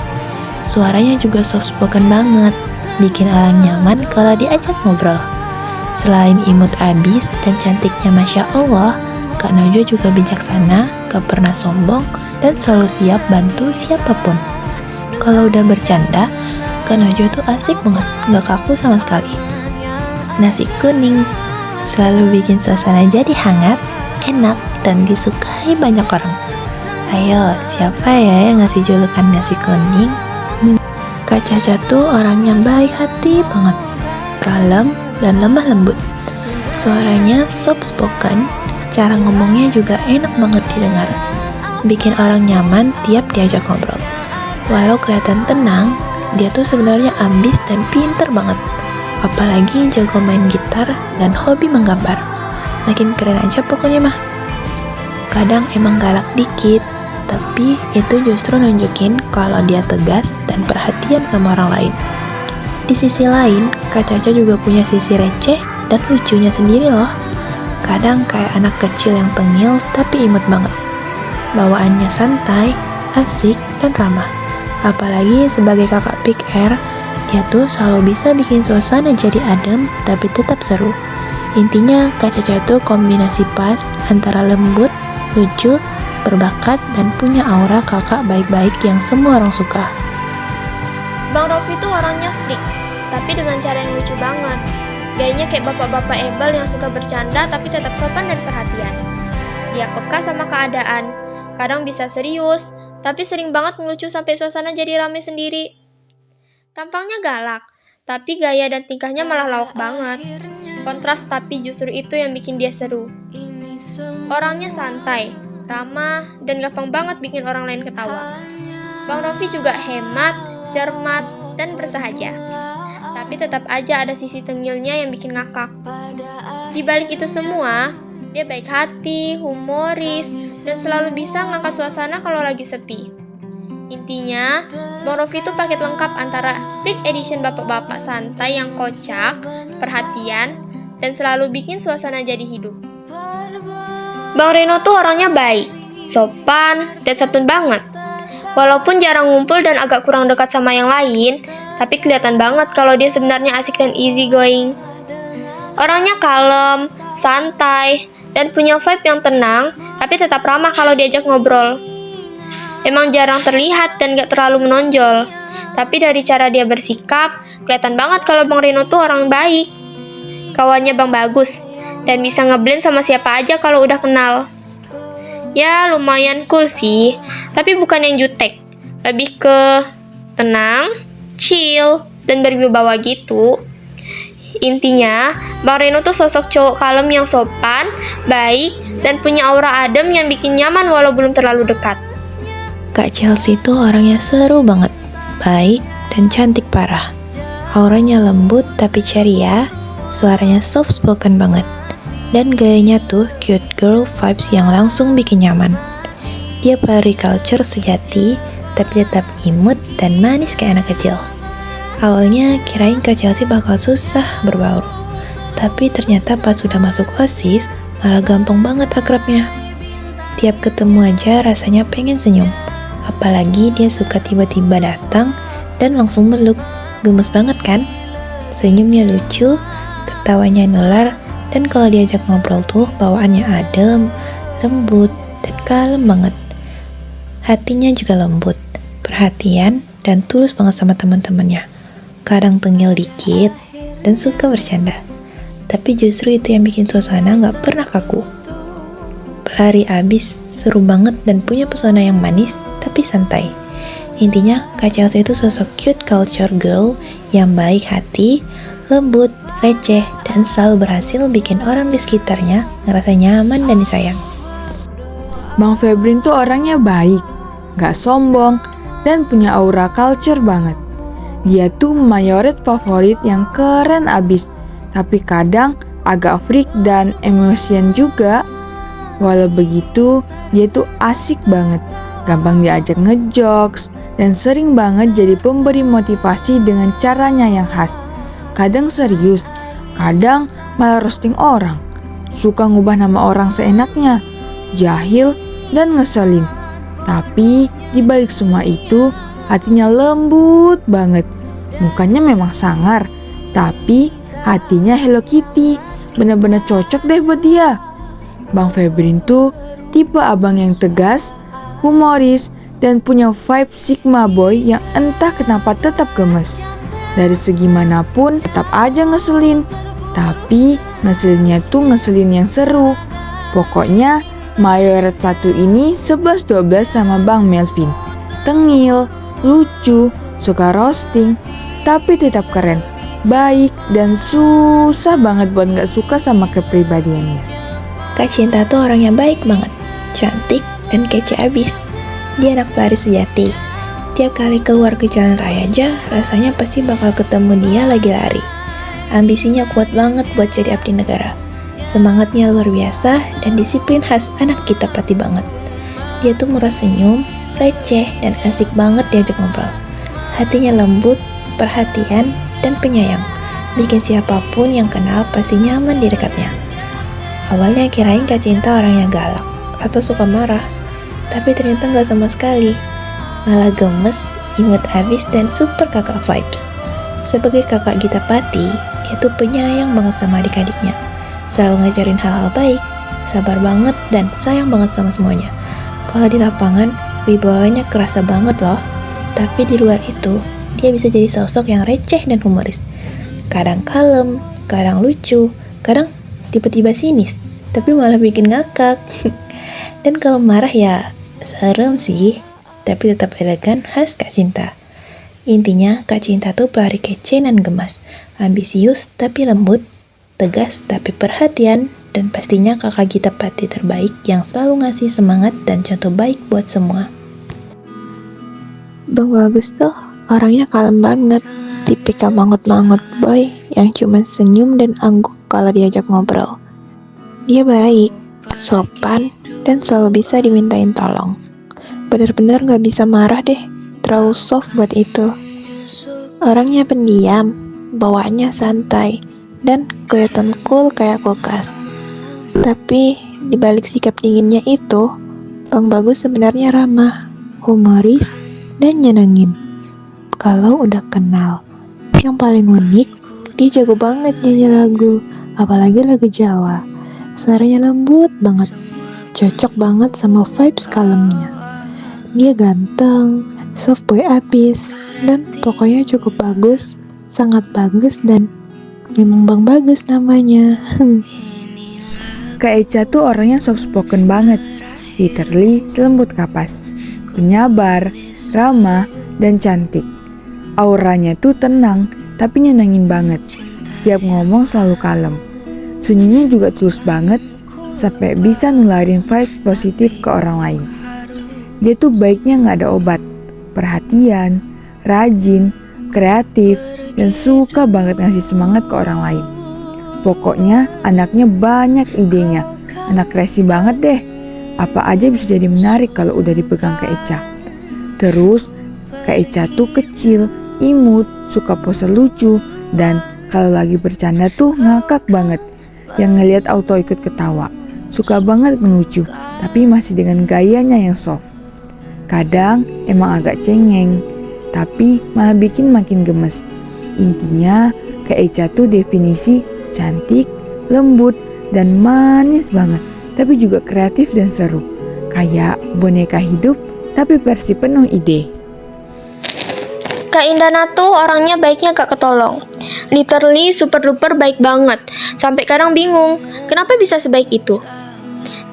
Suaranya juga soft spoken banget, bikin orang nyaman kalau diajak ngobrol. Selain imut abis dan cantiknya Masya Allah, Kak Najwa juga bijaksana, gak pernah sombong, dan selalu siap bantu siapapun. Kalau udah bercanda, Kak Najwa tuh asik banget, gak kaku sama sekali. Nasi kuning selalu bikin suasana jadi hangat, enak, dan disukai banyak orang. Ayo, siapa ya yang ngasih julukan nasi kuning? Kak Caca tuh orangnya baik hati banget, kalem, dan lemah lembut. Suaranya soft spoken, cara ngomongnya juga enak banget didengar, bikin orang nyaman tiap diajak ngobrol. Walau kelihatan tenang, dia tuh sebenarnya ambis dan pinter banget. Apalagi jago main gitar dan hobi menggambar. Makin keren aja pokoknya mah. Kadang emang galak dikit, tapi itu justru nunjukin kalau dia tegas dan perhatian sama orang lain. Di sisi lain, Kak Caca juga punya sisi receh dan lucunya sendiri loh. Kadang kayak anak kecil yang tengil tapi imut banget. Bawaannya santai, asik, dan ramah. Apalagi sebagai kakak Pick Air, dia tuh selalu bisa bikin suasana jadi adem tapi tetap seru. Intinya Kak Caca tuh kombinasi pas antara lembut, lucu, berbakat, dan punya aura kakak baik-baik yang semua orang suka. Bang Rofi tuh orangnya freak, tapi dengan cara yang lucu banget. Gayanya kayak bapak-bapak ebal yang suka bercanda tapi tetap sopan dan perhatian. Dia peka sama keadaan, kadang bisa serius, tapi sering banget ngelucu sampai suasana jadi rame sendiri. Tampangnya galak, tapi gaya dan tingkahnya malah lawak banget. Kontras tapi justru itu yang bikin dia seru. Orangnya santai, ramah, dan gampang banget bikin orang lain ketawa. Bang Rofi juga hemat, cermat, dan bersahaja. Tapi tetap aja ada sisi tengilnya yang bikin ngakak. Di balik itu semua, dia baik hati, humoris, dan selalu bisa ngangkat suasana kalau lagi sepi. Intinya, Bang Rofi itu paket lengkap antara freak edition bapak-bapak santai yang kocak, perhatian, dan selalu bikin suasana jadi hidup. Bang Reno tuh orangnya baik, sopan, dan santun banget. Walaupun jarang ngumpul dan agak kurang dekat sama yang lain, tapi kelihatan banget kalau dia sebenarnya asik dan easy going. Orangnya kalem, santai, dan punya vibe yang tenang, tapi tetap ramah kalau diajak ngobrol. Emang jarang terlihat dan gak terlalu menonjol, tapi dari cara dia bersikap, kelihatan banget kalau Bang Reno tuh orang baik. Kawannya Bang bagus, dan bisa ngeblend sama siapa aja kalau udah kenal. Ya lumayan cool sih, tapi bukan yang jutek, lebih ke tenang, chill, dan berwibawa gitu. Intinya, Bang Reno tuh sosok cowok kalem yang sopan, baik, dan punya aura adem yang bikin nyaman walau belum terlalu dekat. Kak Chelsea tuh orangnya seru banget, baik dan cantik parah. Auranya lembut tapi ceria, suaranya soft spoken banget. Dan gayanya tuh cute girl vibes yang langsung bikin nyaman. Dia culture sejati, tapi tetap imut dan manis kayak anak kecil. Awalnya kirain Kak Chelsea bakal susah berbaur, tapi ternyata pas sudah masuk OSIS, malah gampang banget akrabnya. Tiap ketemu aja rasanya pengen senyum. Apalagi dia suka tiba-tiba datang dan langsung meluk. Gemes banget kan? Senyumnya lucu, ketawanya nular, dan kalau diajak ngobrol tuh bawaannya adem, lembut, dan kalem banget. Hatinya juga lembut, perhatian, dan tulus banget sama teman-temannya. Kadang tengil dikit, dan suka bercanda. Tapi justru itu yang bikin suasana gak pernah kaku. Pelari abis, seru banget dan punya pesona yang manis, tapi santai. Intinya, Kak Chelsea itu sosok cute culture girl yang baik hati, lembut, receh, dan selalu berhasil bikin orang di sekitarnya ngerasa nyaman dan disayang. Bang Febrin tuh orangnya baik, gak sombong, dan punya aura culture banget. Dia tuh mayoret favorit yang keren abis, tapi kadang agak freak dan emosian juga. Walau begitu, dia tuh asik banget, gampang diajak ngejokes, dan sering banget jadi pemberi motivasi dengan caranya yang khas. Kadang serius, kadang malah roasting orang. Suka ngubah nama orang seenaknya, jahil dan ngeselin. Tapi di balik semua itu, hatinya lembut banget. Mukanya memang sangar, tapi hatinya Hello Kitty. Bener-bener cocok deh buat dia. Bang Febrin tuh tipe abang yang tegas, humoris, dan punya vibe Sigma boy yang entah kenapa tetap gemes. Dari segi manapun tetap aja ngeselin, tapi ngeselinnya tuh ngeselin yang seru. Pokoknya mayoret satu ini 11-12 sama Bang Melvin. Tengil, lucu, suka roasting, tapi tetap keren, baik, dan susah banget buat gak suka sama kepribadiannya. Kak Cinta tuh orangnya baik banget, cantik, dan kece abis. Dia anak pelari sejati. Tiap kali keluar ke jalan raya aja, rasanya pasti bakal ketemu dia lagi lari. Ambisinya kuat banget buat jadi abdi negara. Semangatnya luar biasa dan disiplin khas anak kita pati banget. Dia tuh murah senyum, receh, dan asik banget diajak ngobrol. Hatinya lembut, perhatian, dan penyayang. Bikin siapapun yang kenal pasti nyaman di dekatnya. Awalnya kirain Kak Cinta orangnya galak atau suka marah, tapi ternyata nggak sama sekali. Malah gemes, imut abis, dan super kakak vibes. Sebagai kakak Gita Pati, dia tuh penyayang banget sama adik-adiknya. Selalu ngajarin hal-hal baik, sabar banget, dan sayang banget sama semuanya. Kalau di lapangan, wibawanya kerasa banget loh. Tapi di luar itu, dia bisa jadi sosok yang receh dan humoris. Kadang kalem, kadang lucu, kadang tiba-tiba sinis, tapi malah bikin ngakak. Dan kalau marah ya serem sih, tapi tetap elegan khas Kak Cinta. Intinya Kak Cinta tuh pelari kece dan gemas, ambisius tapi lembut, tegas tapi perhatian, dan pastinya kakak Gita Pati terbaik yang selalu ngasih semangat dan contoh baik buat semua. Bang Bagus tuh orangnya kalem banget, tipikal mangut-mangut boy yang cuma senyum dan angguk kalau diajak ngobrol. Dia baik, sopan, dan selalu bisa dimintain tolong. Benar-benar gak bisa marah deh, terlalu soft buat itu. Orangnya pendiam, bawaannya santai, dan kelihatan cool kayak kulkas. Tapi di balik sikap dinginnya itu, Bang Bagus sebenarnya ramah, humoris, dan nyenengin. Kalau udah kenal, yang paling unik, dia jago banget nyanyi lagu, apalagi lagu Jawa. Suaranya lembut banget, cocok banget sama vibes kalemnya. Dia ganteng, soft boy abis, dan pokoknya cukup bagus, sangat bagus, dan memang Bang Bagus namanya. Kak Eca tuh orangnya soft spoken banget, literally selembut kapas, penyabar, ramah, dan cantik. Auranya tuh tenang, tapi nyenengin banget. Tiap ngomong selalu kalem. Senyumnya juga tulus banget, sampai bisa nularin vibe positif ke orang lain. Dia tuh baiknya gak ada obat, perhatian, rajin, kreatif, dan suka banget ngasih semangat ke orang lain. Pokoknya anaknya banyak idenya, anak kreasi banget deh. Apa aja bisa jadi menarik kalau udah dipegang Kak Eca. Terus Kak Eca tuh kecil, imut, suka pose lucu, dan kalau lagi bercanda tuh ngakak banget. Yang ngeliat auto ikut ketawa. Suka banget ngelucu, tapi masih dengan gayanya yang soft. Kadang emang agak cengeng, tapi malah bikin makin gemes. Intinya Kak Eca tuh definisi cantik, lembut, dan manis banget, tapi juga kreatif dan seru. Kayak boneka hidup, tapi versi penuh ide. Kak Indana tuh orangnya baiknya gak ketolong. Literally super duper baik banget. Sampai kadang bingung, kenapa bisa sebaik itu?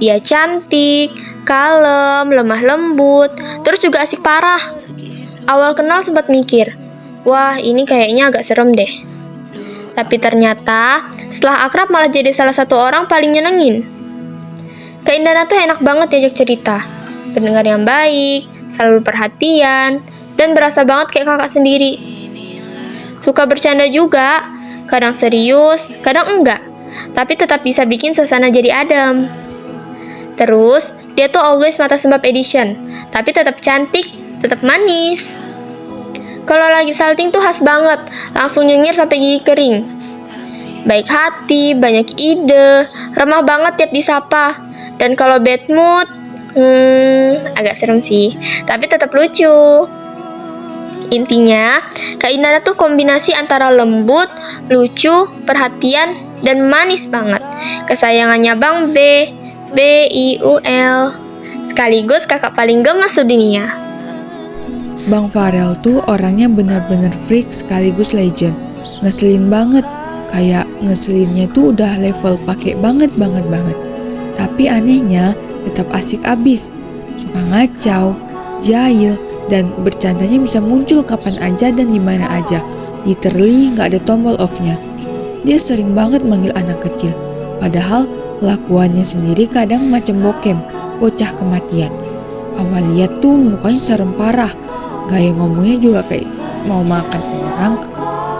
Dia cantik, kalem, lemah lembut, terus juga asik parah. Awal kenal sempat mikir, wah ini kayaknya agak serem deh. Tapi ternyata setelah akrab malah jadi salah satu orang paling nyenengin. Kak Indana tuh enak banget diajak cerita. Pendengar yang baik, selalu perhatian, dan berasa banget kayak kakak sendiri. Suka bercanda juga, kadang serius, kadang enggak, tapi tetap bisa bikin suasana jadi adem. Terus, dia tuh always mata sembab edition, tapi tetap cantik, tetap manis. Kalau lagi salting tuh khas banget, langsung nyengir sampai gigi kering. Baik hati, banyak ide, ramah banget tiap disapa. Dan kalau bad mood, agak serem sih, tapi tetap lucu. Intinya, Kak Indana tuh kombinasi antara lembut, lucu, perhatian, dan manis banget. Kesayangannya Bang B, BIUL, sekaligus kakak paling gemes sedunia. Bang Farel tuh orangnya benar-benar freak sekaligus legend. Ngeselin banget, kayak ngeselinnya tuh udah level pakai banget. Tapi anehnya tetap asik abis, suka ngacau, jahil, dan bercandanya bisa muncul kapan aja dan dimana aja. Literally gak ada tombol off-nya. Dia sering banget manggil anak kecil, padahal kelakuannya sendiri kadang macam bokem, bocah kematian. Awal lihat tuh mukanya serem parah, gaya ngomongnya juga kayak mau makan orang,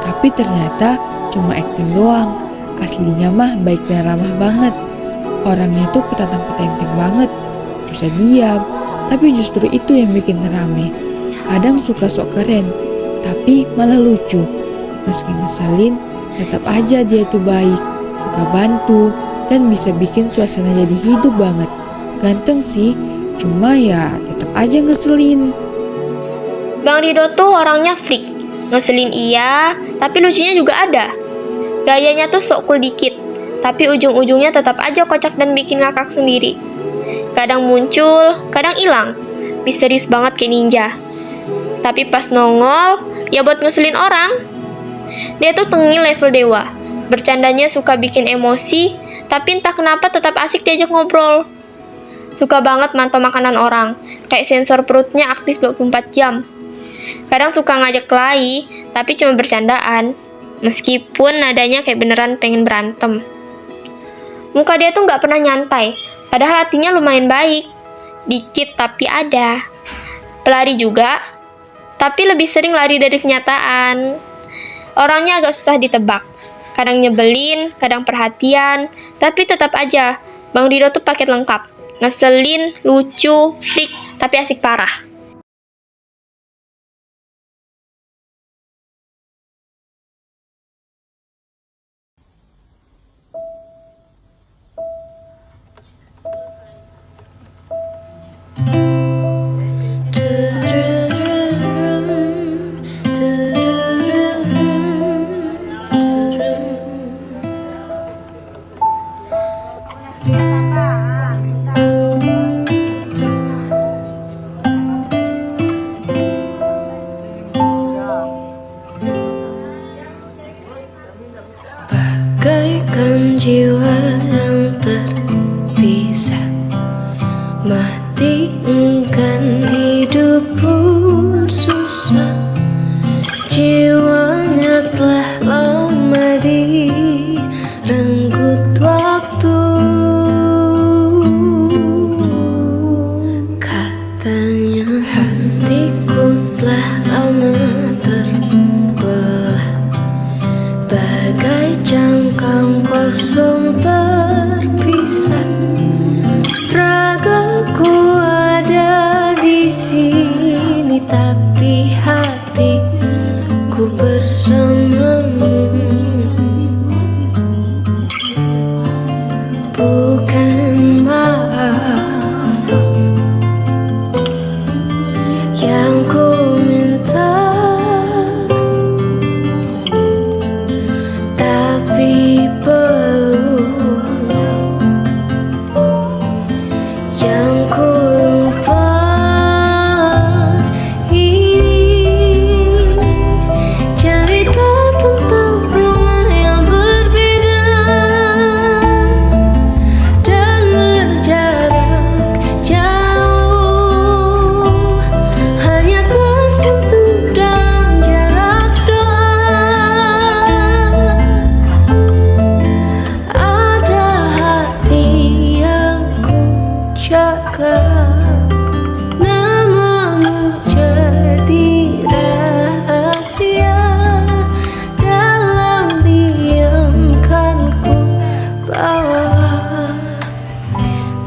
tapi ternyata cuma acting doang. Aslinya mah baik dan ramah banget. Orangnya tuh petantang-petenteng banget, bisa diam, tapi justru itu yang bikin rame. Kadang suka sok keren, tapi malah lucu. Meski ngeselin, tetap aja dia tuh baik, suka bantu, dan bisa bikin suasana jadi hidup banget. Ganteng sih, cuma ya tetap aja ngeselin. Bang Rido tuh orangnya freak. Ngeselin iya, tapi lucunya juga ada. Gayanya tuh sok cool dikit, tapi ujung-ujungnya tetap aja kocak dan bikin ngakak sendiri. Kadang muncul, kadang hilang. Misterius banget kayak ninja. Tapi pas nongol, ya buat ngeselin orang. Dia tuh tengil level dewa. Bercandanya suka bikin emosi, tapi entah kenapa tetap asik diajak ngobrol. Suka banget mantau makanan orang, kayak sensor perutnya aktif 24 jam. Kadang suka ngajak kelahi, tapi cuma bercandaan. Meskipun nadanya kayak beneran pengen berantem. Muka dia tuh gak pernah nyantai, padahal hatinya lumayan baik. Dikit tapi ada. Pelari juga, tapi lebih sering lari dari kenyataan. Orangnya agak susah ditebak. Kadang nyebelin, kadang perhatian, tapi tetap aja Bang Rido tuh paket lengkap. Ngeselin, lucu, freak, tapi asik parah. Bagaikan jiwa yang terpisah, mati enggan hidup pun susah. Jiwanya telah lama direnggut waktu. Katanya hatiku telah lama terbelah, bagai cangkang kosong terpisah. Ragaku ada di sini, tapi hatiku bersamamu. Bukan maaf yang ku minta, tapi peluk yang ku lupa. Ini cerita tentang rumah yang berbeda dan berjarak jauh, hanya tersentuh dalam jarak doa. Ada hati yang ku jaga, namamu jadi rahasia. Dalam diam kan ku bawa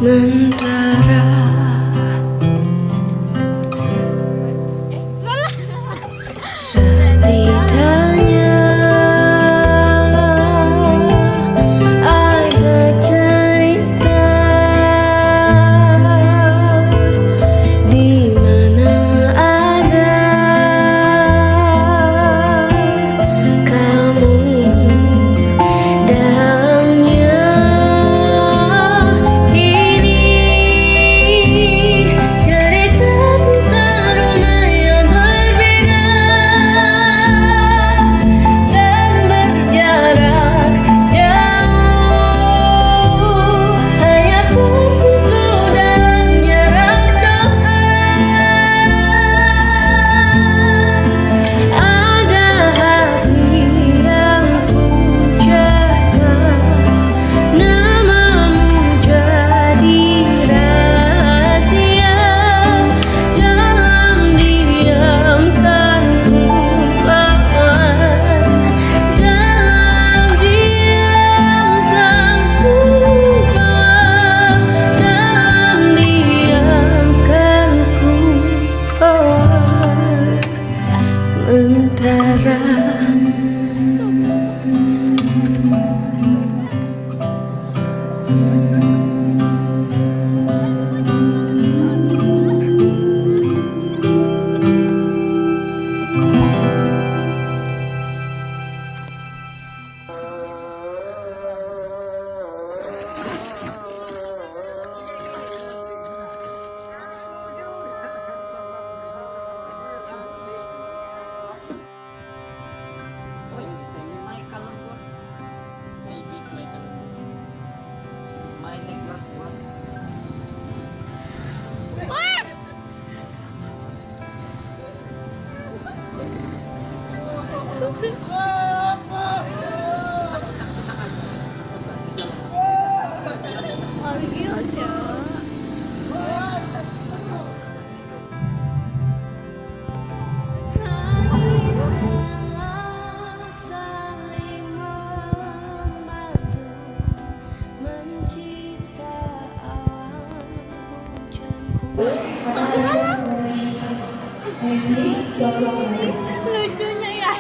mendara. Setidaknya ada cerita di mana ada kamu dalamnya. Ini cerita tentang rumah yang berbeda dan berjarak jauh, hanya tersentuh dalam jarak doa. Ada hati yang ku jaga, namamu jadi rahasia. Dalam diam kan ku bawa, dalam diam kan ku bawa, dalam diam kan ku bawa mendara. Saling Lucunya ya.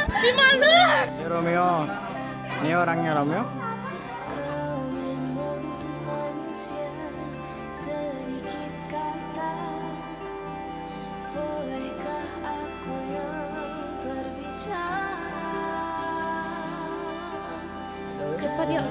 Si malu. Ini Romeo. Ini orangnya Romeo. Cepat yuk.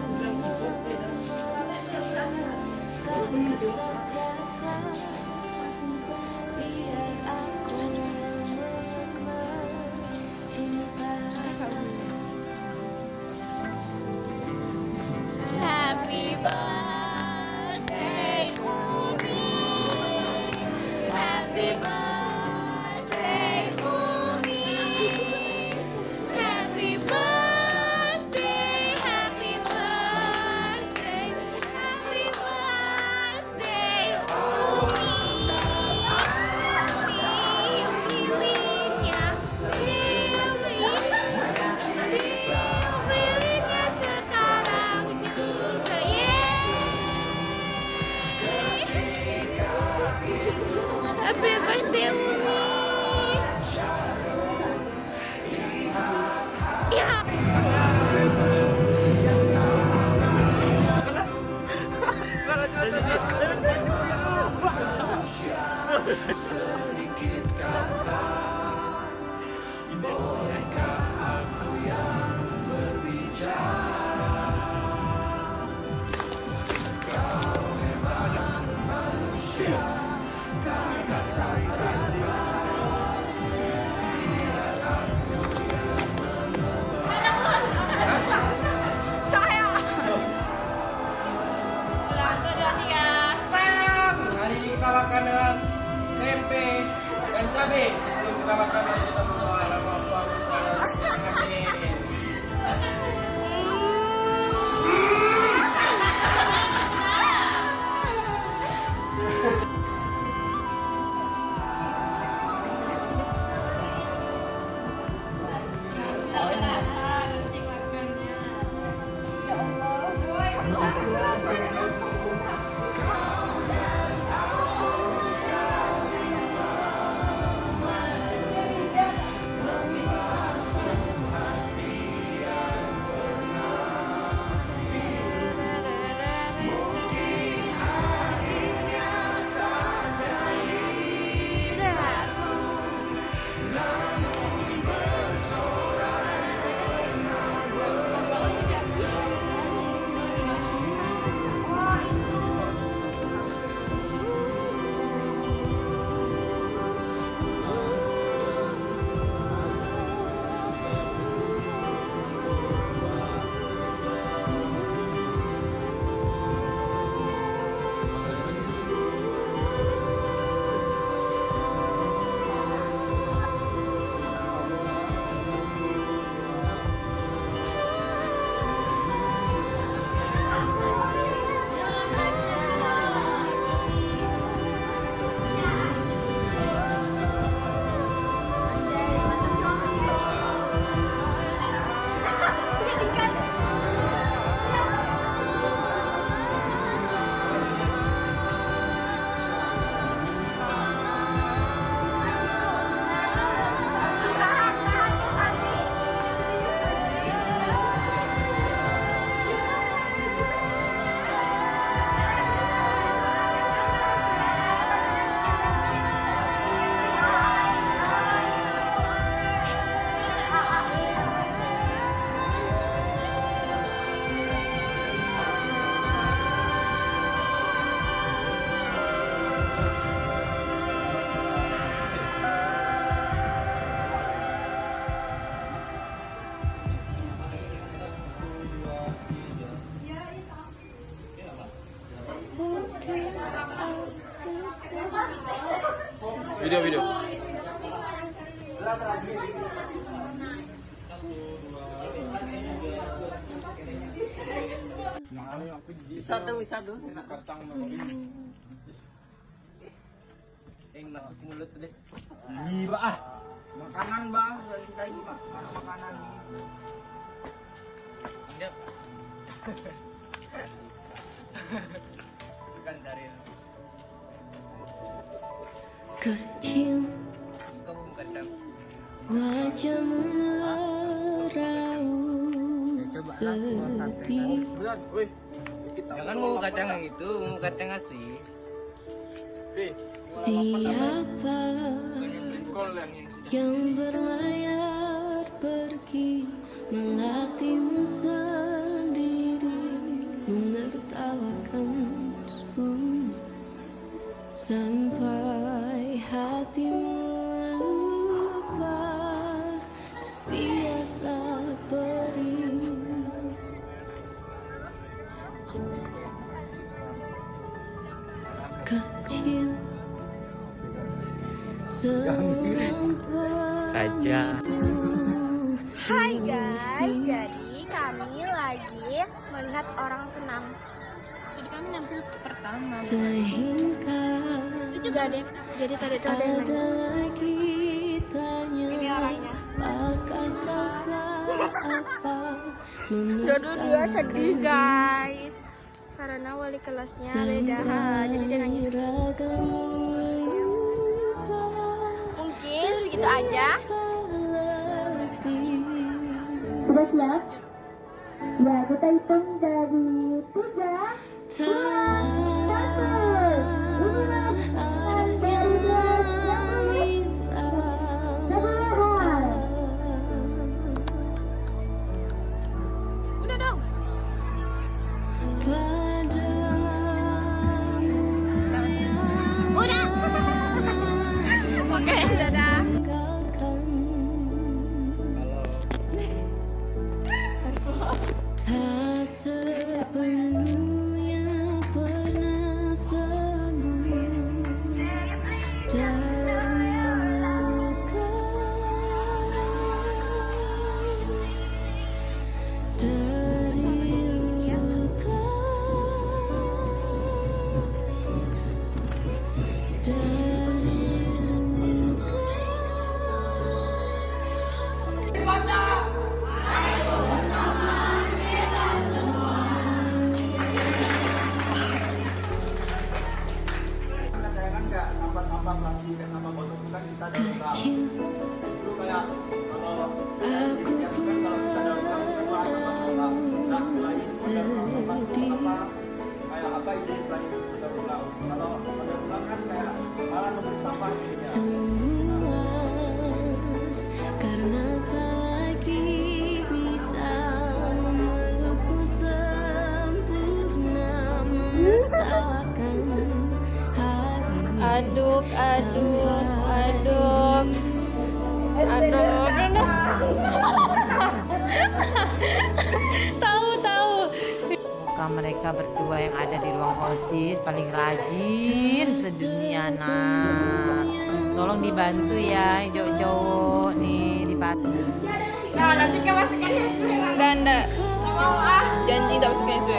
Happy birthday to me. Happy birthday to me. Happy birthday, happy birthday, happy birthday to me. Lilinnya, lilinnya sekarang juga Happy birthday Umi. Ya. Hari ini kita makan dengan tempe dan cabai. Sebelum kita makan, mari kita berdoa. Nama Allah Amin. Video. Wisata. Yang masuk mulut deh. Iya, makanan bang, kita ini makanan. Kecil wajahmu meraung sedih. Jangan mau kacang yang itu, mau kacang asli. Siapa yang berlayar pergi melatihmu sendiri, menertawakan sunyi sampai hatimu lupa biasa perih. Kecil seorang Saja. Hai guys, jadi kami lagi melihat orang senam. Jadi kami nampil pertama. sehingga Jadi tadi itu ada yang nangis. Ini orangnya. Jadi dia sedih guys, karena wali kelasnya redahan, jadi dia nangis. Mungkin segitu aja. Sudah siap? Ya, kita hitung dari 3. Udah dong. Udah. Oke, dadah. Tak sepenuhnya pernah sembuh dari luka, dari luka, sampah plastik dan sampah botol itu kan kita daur ulang. Itu kayak kalau aku kan kalau kita daur ulang itu keluar sampah sampah. Nah selain daur ulang sampah itu apa kayak apa ide selain daur ulang? Kalau daur ulang kan kayak malah memberi sampah gitu. semua karena tak lagi bisa memelukmu sempurna, menertawakan hari. Aduk. Tahu. Muka mereka berdua yang ada di ruang OSIS paling rajin sedunia, nah. Tolong dibantu ya, cowok-cowok nih dibantu. Nah, nanti kamu masukin SW. Enggak mau janji tidak masukin SW.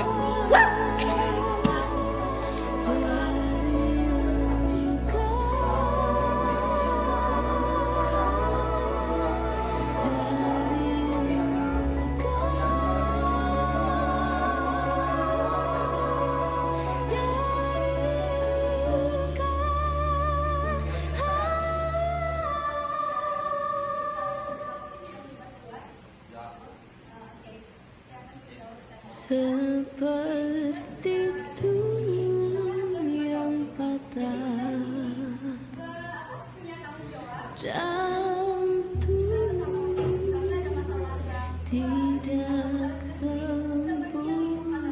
Seperti tulang yang patah dan tidak sempurna.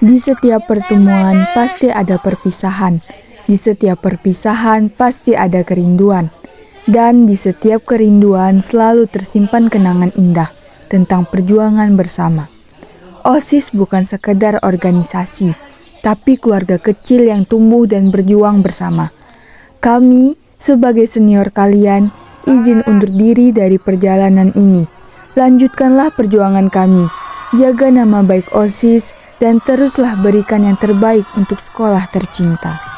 Di setiap pertemuan pasti ada perpisahan. Di setiap perpisahan pasti ada kerinduan. Dan di setiap kerinduan selalu tersimpan kenangan indah tentang perjuangan bersama. OSIS bukan sekedar organisasi, tapi keluarga kecil yang tumbuh dan berjuang bersama. Kami sebagai senior kalian izin undur diri dari perjalanan ini. Lanjutkanlah perjuangan kami, jaga nama baik OSIS, dan teruslah berikan yang terbaik untuk sekolah tercinta.